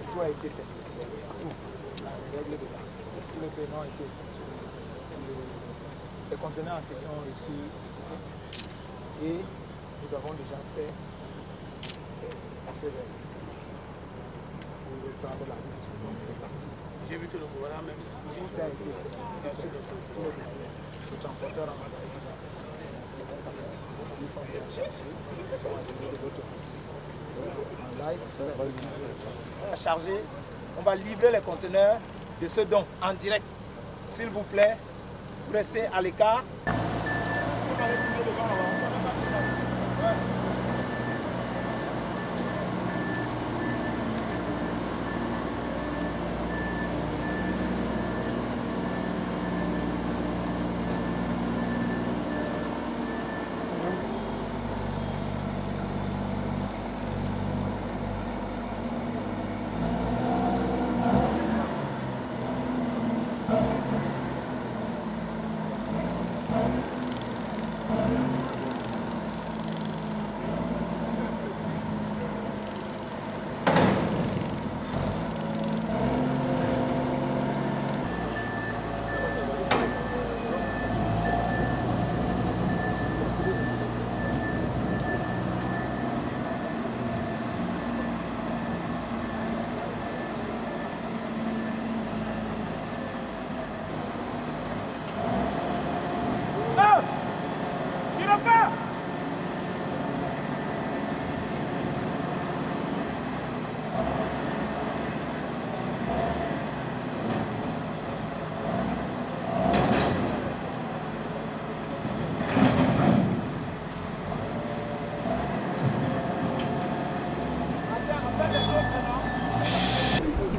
Tout a été fait. Tout. La règle de là. Tous les paiements ont été effectués. Les conteneurs en question ont reçu l'étiquette. Et nous avons déjà fait procéder pour prendre la route. J'ai vu que le gouvernement même si tout a été fait. Le transporteur en matériel. Ils sont bien chargés. Ils sont arrivés de l'autre côté. En live, chargé, on va livrer les conteneurs de ce don en direct. S'il vous plaît, vous restez à l'écart.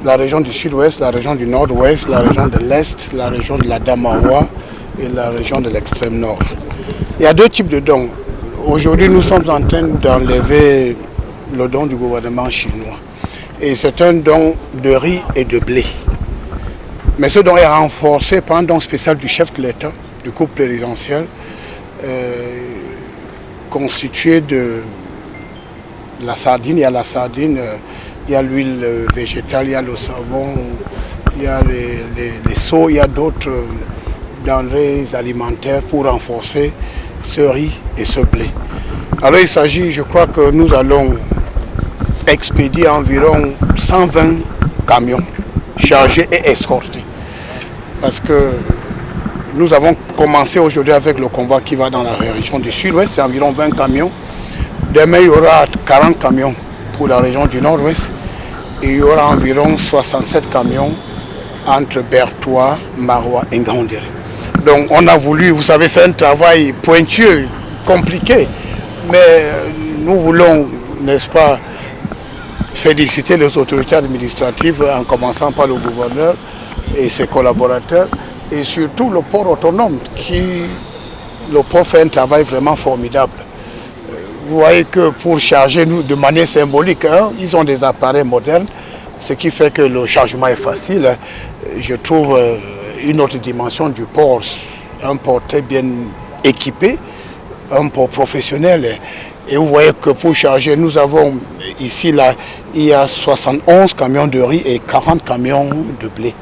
La région du sud-ouest, la région du nord-ouest, la région de l'est, la région de la Damawa et la région de l'extrême nord. Il y a deux types de dons. Aujourd'hui, nous sommes en train d'enlever le don du gouvernement chinois. Et c'est un don de riz et de blé. Mais ce don est renforcé par un don spécial du chef de l'État, du couple présidentiel, constitué de la sardine. Il y a la sardine, il y a l'huile végétale, il y a le savon, il y a les seaux, il y a d'autres denrées alimentaires pour renforcer ce riz et ce blé. Alors il s'agit, je crois que nous allons expédier environ 120 camions chargés et escortés. Parce que nous avons commencé aujourd'hui avec le convoi qui va dans la région du sud-ouest, c'est environ 20 camions. Demain, il y aura 40 camions pour la région du nord-ouest et il y aura environ 67 camions entre Bertois, Marois et Ngaoundéré. Donc on a voulu, vous savez, c'est un travail pointueux, compliqué, mais nous voulons, n'est-ce pas, féliciter les autorités administratives en commençant par le gouverneur et ses collaborateurs et surtout le port autonome le port fait un travail vraiment formidable. Vous voyez que pour charger nous de manière symbolique, ils ont des appareils modernes, ce qui fait que le chargement est facile. Je trouve une autre dimension du port, un port très bien équipé, un port professionnel. Et vous voyez que pour charger, nous avons ici, là, il y a 71 camions de riz et 40 camions de blé.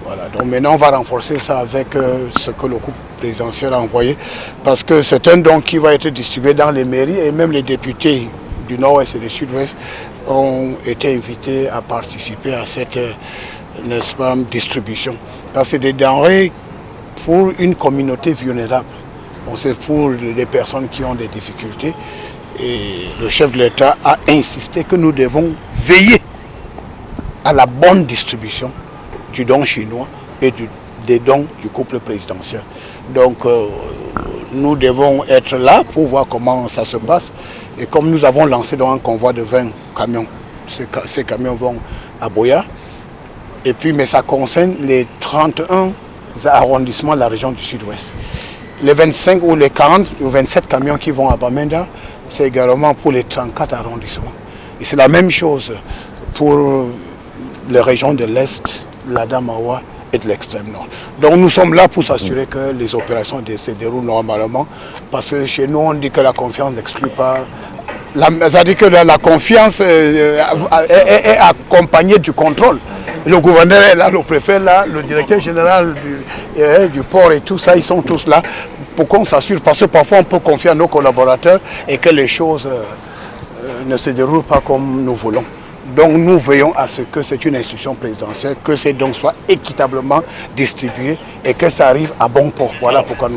Voilà, donc maintenant on va renforcer ça avec ce que le couple présidentiel a envoyé, parce que c'est un don qui va être distribué dans les mairies et même les députés du nord-ouest et du sud-ouest ont été invités à participer à cette, n'est-ce pas, distribution. Parce que c'est des denrées pour une communauté vulnérable. Bon, c'est pour les personnes qui ont des difficultés. Et le chef de l'État a insisté que nous devons veiller à la bonne distribution du don chinois et des dons du couple présidentiel. Donc nous devons être là pour voir comment ça se passe. Et comme nous avons lancé dans un convoi de 20 camions, ces camions vont à Boya. Et puis, mais ça concerne les 31 arrondissements de la région du sud-ouest. Les 25 ou les 40 ou 27 camions qui vont à Bamenda, c'est également pour les 34 arrondissements. Et c'est la même chose pour les régions de l'Est, l'Adamawa et de l'extrême nord. Donc nous sommes là pour s'assurer que les opérations se déroulent normalement, parce que chez nous on dit que la confiance n'exclut pas. C'est-à-dire que la confiance est accompagnée du contrôle. Le gouverneur est là, le préfet est là, le directeur général du port et tout ça, ils sont tous là pour qu'on s'assure, parce que parfois on peut confier à nos collaborateurs et que les choses ne se déroulent pas comme nous voulons. Donc nous veillons à ce que c'est une institution présidentielle, que ces dons soient équitablement distribués et que ça arrive à bon port. Voilà pourquoi nous